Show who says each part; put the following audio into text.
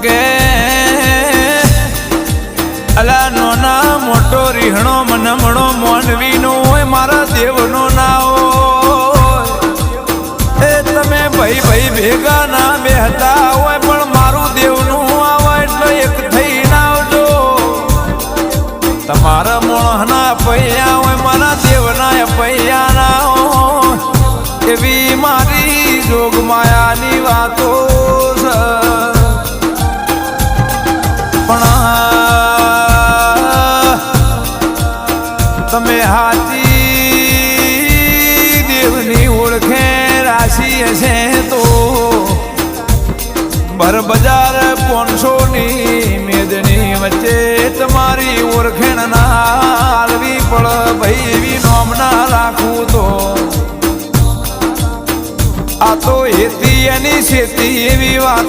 Speaker 1: કે અલા નોના મોટો રીહણો મનમણો મોનવીનો હોય મારા દેવનો ના હોય એ તમે ભાઈ ભાઈ ભેગા ના બેહતા હોય પણ મારું દેવનું આવે એટલે એક થઈ ના આવજો તમારા મોહના પૈયા હોય મારા દેવના પૈયા ના હોય એવી મારી જોગ માયાની વાતો છે પણ તમે હાથી દેવની ઓળખે રાશિ હશે તો બર બજાર 500ની મેદની વચ્ચે તમારી ઓળખેણ ના હાલવી પડ ભાઈ એવી નોમ ના રાખવું તો આ તો હેતી એની શેતી એવી વાત